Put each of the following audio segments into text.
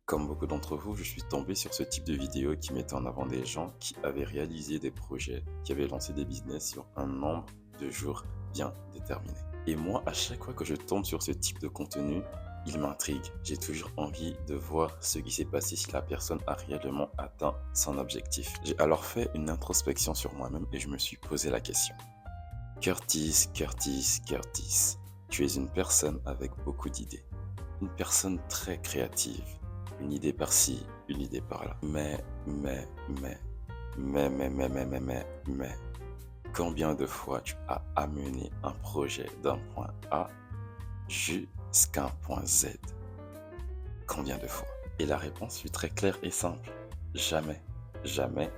Comme beaucoup d'entre vous, je suis tombé sur ce type de vidéo qui mettait en avant des gens qui avaient réalisé des projets, qui avaient lancé des business sur un nombre de jours bien déterminé. Et moi, à chaque fois que je tombe sur ce type de contenu, il m'intrigue. J'ai toujours envie de voir ce qui s'est passé si la personne a réellement atteint son objectif. J'ai alors fait une introspection sur moi-même et je me suis posé la question. Curtis, tu es une personne avec beaucoup d'idées. Une personne très créative. Une idée par-ci, une idée par-là. Mais, combien de fois tu as amené un projet d'un point A jusqu'à un point Z? Combien de fois? Et la réponse fut très claire et simple. Jamais, jamais.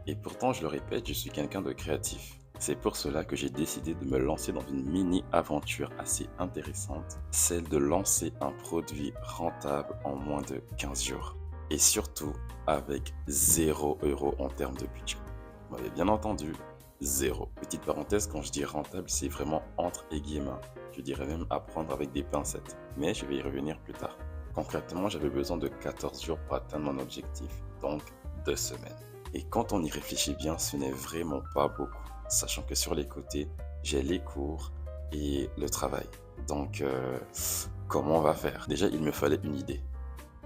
Et pourtant, je le répète, je suis quelqu'un de créatif. C'est pour cela que j'ai décidé de me lancer dans une mini-aventure assez intéressante, celle de lancer un produit rentable en moins de 15 jours. Et surtout, avec 0 € en termes de budget. Vous m'avez bien entendu, zéro. Petite parenthèse, quand je dis rentable, c'est vraiment entre guillemets. Je dirais même à prendre avec des pincettes. Mais je vais y revenir plus tard. Concrètement, j'avais besoin de 14 jours pour atteindre mon objectif, donc 2 semaines. Et quand on y réfléchit bien, ce n'est vraiment pas beaucoup, sachant que sur les côtés, j'ai les cours et le travail. Donc, comment on va faire? Déjà, il me fallait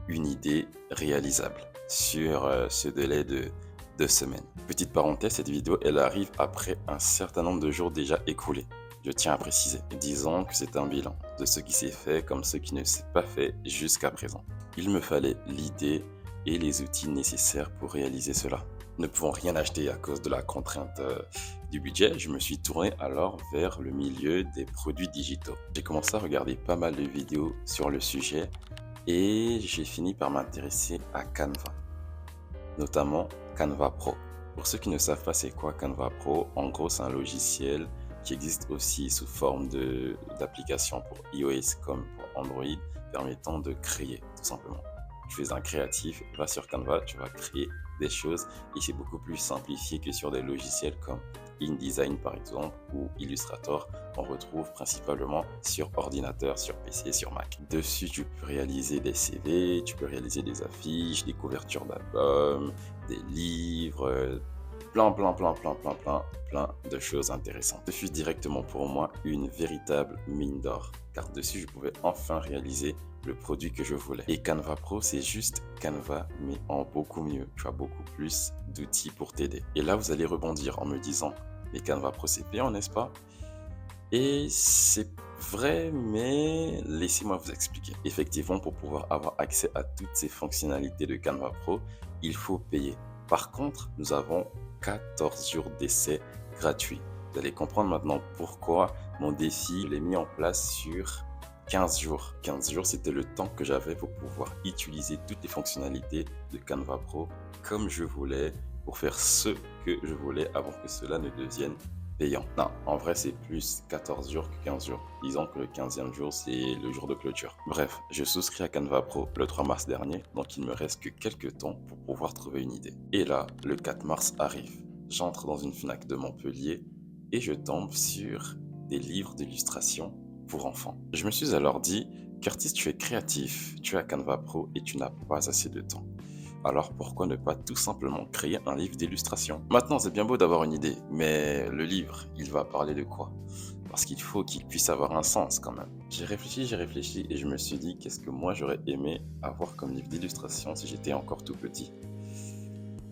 une idée réalisable sur ce délai de 2 semaines. Petite parenthèse, cette vidéo, elle arrive après un certain nombre de jours déjà écoulés. Je tiens à préciser, disons que c'est un bilan de ce qui s'est fait comme ce qui ne s'est pas fait jusqu'à présent. Il me fallait l'idée et les outils nécessaires pour réaliser cela. Ne pouvant rien acheter à cause de la contrainte du budget, je me suis tourné alors vers le milieu des produits digitaux. J'ai commencé à regarder pas mal de vidéos sur le sujet et j'ai fini par m'intéresser à Canva, notamment Canva Pro. Pour ceux qui ne savent pas c'est quoi Canva Pro, en gros c'est un logiciel qui existe aussi sous forme d'application pour iOS comme pour Android, permettant de créer tout simplement. Tu es un créatif, va sur Canva, tu vas créer des choses et c'est beaucoup plus simplifié que sur des logiciels comme InDesign par exemple ou Illustrator qu'on retrouve principalement sur ordinateur, sur PC, sur Mac. Dessus, tu peux réaliser des CV, tu peux réaliser des affiches, des couvertures d'albums, des livres, plein de choses intéressantes. Ce fut directement pour moi une véritable mine d'or, car dessus je pouvais enfin réaliser le produit que je voulais. Et Canva Pro, c'est juste Canva, mais en beaucoup mieux. Tu as beaucoup plus d'outils pour t'aider. Et là, vous allez rebondir en me disant, mais Canva Pro, c'est payant, n'est-ce pas? Et c'est vrai, mais laissez-moi vous expliquer. Effectivement, pour pouvoir avoir accès à toutes ces fonctionnalités de Canva Pro, il faut payer. Par contre, nous avons 14 jours d'essai gratuit. Vous allez comprendre maintenant pourquoi mon défi l'ai mis en place sur 15 jours. 15 jours, c'était le temps que j'avais pour pouvoir utiliser toutes les fonctionnalités de Canva Pro comme je voulais, pour faire ce que je voulais avant que cela ne devienne payant. Non, en vrai, c'est plus 14 jours que 15 jours. Disons que le 15e jour, c'est le jour de clôture. Bref, je souscris à Canva Pro le 3 mars dernier, donc il me reste que quelques temps pour pouvoir trouver une idée. Et là, le 4 mars arrive. J'entre dans une Fnac de Montpellier et je tombe sur des livres d'illustration pour enfants. Je me suis alors dit, Curtis, tu es créatif, tu as Canva Pro et tu n'as pas assez de temps. Alors pourquoi ne pas tout simplement créer un livre d'illustration? Maintenant, c'est bien beau d'avoir une idée, mais le livre, il va parler de quoi? Parce qu'il faut qu'il puisse avoir un sens quand même. J'ai réfléchi et je me suis dit qu'est-ce que moi j'aurais aimé avoir comme livre d'illustration si j'étais encore tout petit?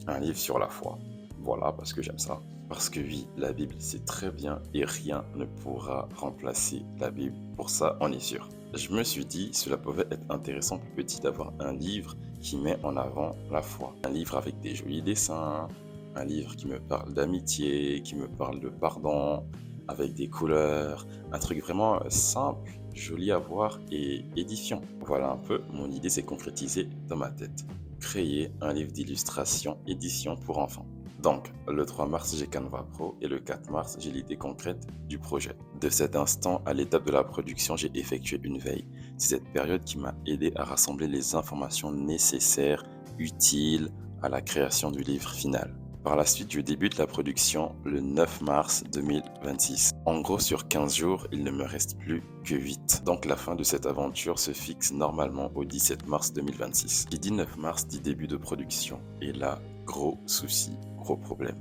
Un livre sur la foi. Voilà, parce que j'aime ça. Parce que oui, la Bible, c'est très bien et rien ne pourra remplacer la Bible. Pour ça, on est sûr. Je me suis dit, cela pouvait être intéressant plus petit d'avoir un livre qui met en avant la foi. Un livre avec des jolis dessins, un livre qui me parle d'amitié, qui me parle de pardon, avec des couleurs, un truc vraiment simple, joli à voir et édifiant. Voilà un peu, mon idée s'est concrétisée dans ma tête. Créer un livre d'illustration édition pour enfants. Donc, le 3 mars, j'ai Canva Pro et le 4 mars, j'ai l'idée concrète du projet. De cet instant à l'étape de la production, j'ai effectué une veille. C'est cette période qui m'a aidé à rassembler les informations nécessaires, utiles à la création du livre final. Par la suite, je débute la production le 9 mars 2026. En gros, sur 15 jours, il ne me reste plus que 8. Donc la fin de cette aventure se fixe normalement au 17 mars 2026. Qui dit 9 mars dit début de production. Et là, gros souci, gros problème.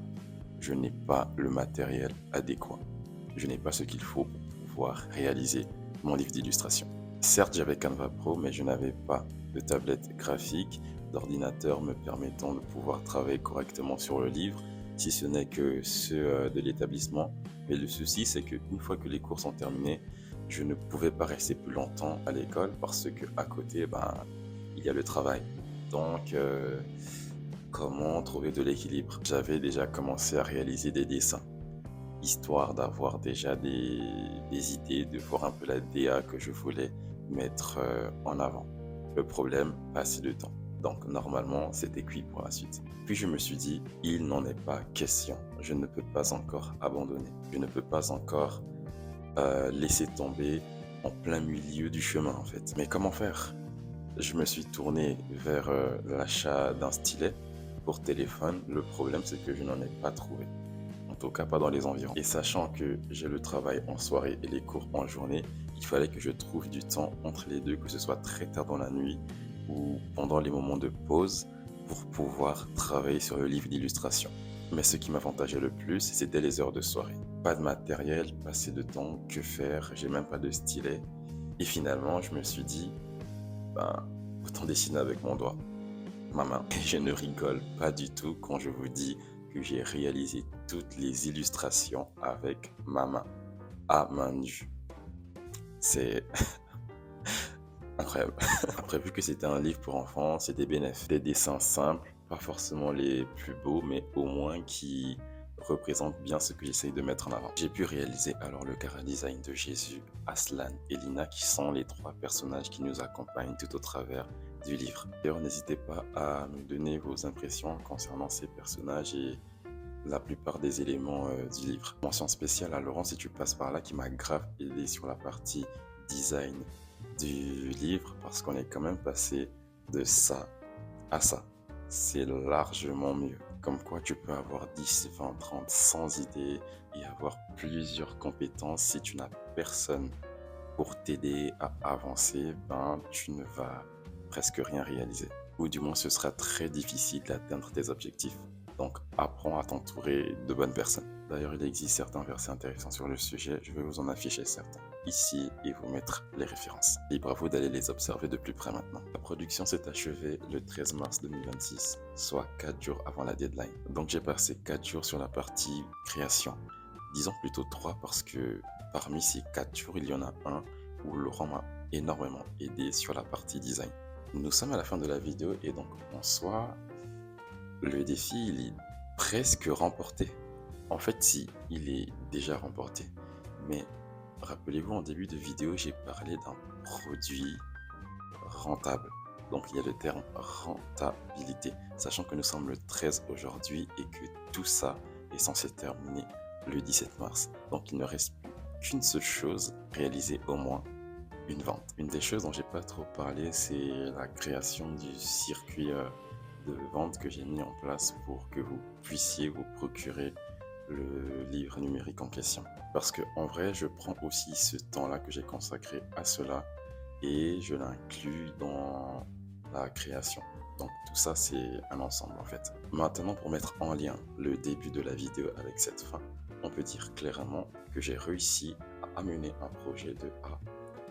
Je n'ai pas le matériel adéquat. Je n'ai pas ce qu'il faut pour pouvoir réaliser mon livre d'illustration. Certes, j'avais Canva Pro, mais je n'avais pas de tablette graphique, d'ordinateur me permettant de pouvoir travailler correctement sur le livre, si ce n'est que ceux de l'établissement. Mais le souci, c'est qu'une fois que les cours sont terminés, je ne pouvais pas rester plus longtemps à l'école parce qu'à côté, il y a le travail. Donc, comment trouver de l'équilibre? J'avais déjà commencé à réaliser des dessins, histoire d'avoir déjà des idées, de voir un peu la DA que je voulais mettre en avant. Le problème, passer le temps. Donc normalement, c'était cuit pour la suite. Puis je me suis dit, il n'en est pas question. Je ne peux pas encore abandonner. Je ne peux pas encore laisser tomber en plein milieu du chemin en fait. Mais comment faire? Je me suis tourné vers l'achat d'un stylet pour téléphone. Le problème, c'est que je n'en ai pas trouvé. En tout cas, pas dans les environs. Et sachant que j'ai le travail en soirée et les cours en journée, il fallait que je trouve du temps entre les deux, que ce soit très tard dans la nuit ou pendant les moments de pause pour pouvoir travailler sur le livre d'illustration. Mais ce qui m'avantageait le plus, c'était les heures de soirée. Pas de matériel, pas assez de temps, que faire? J'ai même pas de stylet. Et finalement, je me suis dit, autant dessiner avec mon doigt, ma main. Et je ne rigole pas du tout quand je vous dis que j'ai réalisé toutes les illustrations avec ma main, à main nue. C'est incroyable. Après, vu que c'était un livre pour enfants, c'était bénéfique. Des dessins simples, pas forcément les plus beaux, mais au moins qui représentent bien ce que j'essaye de mettre en avant. J'ai pu réaliser alors le chara-design de Jésus, Aslan et Lina, qui sont les 3 personnages qui nous accompagnent tout au travers du livre. D'ailleurs, n'hésitez pas à me donner vos impressions concernant ces personnages et la plupart des éléments du livre. Mention spéciale à Laurent, si tu passes par là, qui m'a grave aidé sur la partie design du livre, parce qu'on est quand même passé de ça à ça. C'est largement mieux. Comme quoi tu peux avoir 10, 20, 30, 100 idées et avoir plusieurs compétences. Si tu n'as personne pour t'aider à avancer, tu ne vas presque rien réaliser. Ou du moins, ce sera très difficile d'atteindre tes objectifs. Donc, apprends à t'entourer de bonnes personnes. D'ailleurs, il existe certains versets intéressants sur le sujet. Je vais vous en afficher certains ici et vous mettre les références. Libre à vous d'aller les observer de plus près maintenant. La production s'est achevée le 13 mars 2026, soit 4 jours avant la deadline. Donc, j'ai passé 4 jours sur la partie création. Disons plutôt 3 parce que parmi ces 4 jours, il y en a un où Laurent m'a énormément aidé sur la partie design. Nous sommes à la fin de la vidéo et donc en soi, le défi il est presque remporté. En fait, si, il est déjà remporté. Mais rappelez-vous, en début de vidéo, j'ai parlé d'un produit rentable. Donc il y a le terme rentabilité, sachant que nous sommes le 13 aujourd'hui et que tout ça est censé terminer le 17 mars. Donc il ne reste plus qu'une seule chose, réaliser au moins une vente. Une des choses dont j'ai pas trop parlé, c'est la création du circuit de vente que j'ai mis en place pour que vous puissiez vous procurer le livre numérique en question. Parce que en vrai, je prends aussi ce temps-là que j'ai consacré à cela et je l'inclus dans la création. Donc tout ça, c'est un ensemble en fait. Maintenant, pour mettre en lien le début de la vidéo avec cette fin, on peut dire clairement que j'ai réussi à amener un projet de A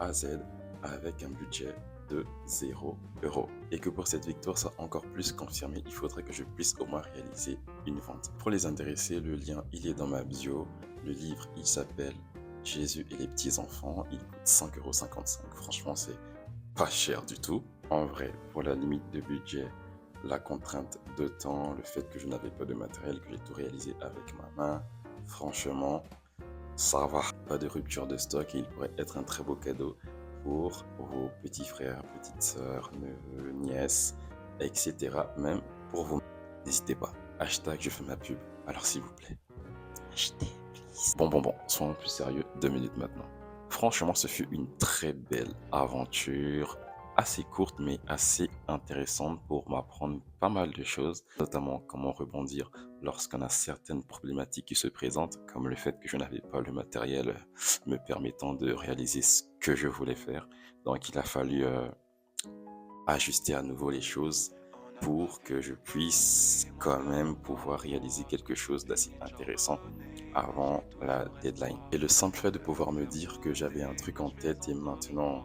à Z avec un budget de 0 €. Et que pour cette victoire soit encore plus confirmée, il faudrait que je puisse au moins réaliser une vente. Pour les intéressés, le lien il est dans ma bio. Le livre il s'appelle Jésus et les petits enfants. Il coûte 5,55 €. Franchement, c'est pas cher du tout. En vrai, pour la limite de budget, la contrainte de temps, le fait que je n'avais pas de matériel, que j'ai tout réalisé avec ma main, franchement, ça va. Pas de rupture de stock et il pourrait être un très beau cadeau pour vos petits frères, petites sœurs, neveux, nièces, etc. Même pour vous. N'hésitez pas. Hashtag je fais ma pub. Alors s'il vous plaît, achetez, please. Bon, soyons plus sérieux, 2 minutes maintenant. Franchement, ce fut une très belle aventure. assez courte mais assez intéressante pour m'apprendre pas mal de choses, notamment comment rebondir lorsqu'on a certaines problématiques qui se présentent, comme le fait que je n'avais pas le matériel me permettant de réaliser ce que je voulais faire. Donc il a fallu ajuster à nouveau les choses pour que je puisse quand même pouvoir réaliser quelque chose d'assez intéressant avant la deadline. Et le simple fait de pouvoir me dire que j'avais un truc en tête et maintenant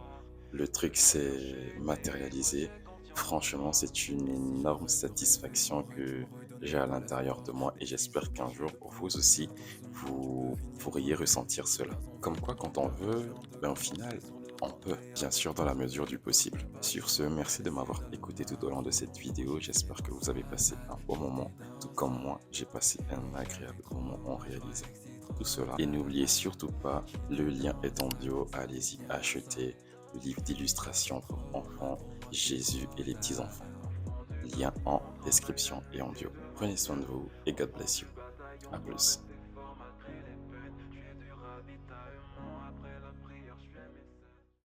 le truc s'est matérialisé, franchement, c'est une énorme satisfaction que j'ai à l'intérieur de moi et j'espère qu'un jour, vous aussi, vous pourriez ressentir cela. Comme quoi, quand on veut, ben, au final, on peut, bien sûr, dans la mesure du possible. Sur ce, merci de m'avoir écouté tout au long de cette vidéo. J'espère que vous avez passé un bon moment, tout comme moi, j'ai passé un agréable moment en réalisant tout cela. Et n'oubliez surtout pas, le lien est en bio, allez-y acheter le livre d'illustration pour enfants, Jésus et les petits-enfants. Lien en description et en bio. Prenez soin de vous et God bless you. À plus.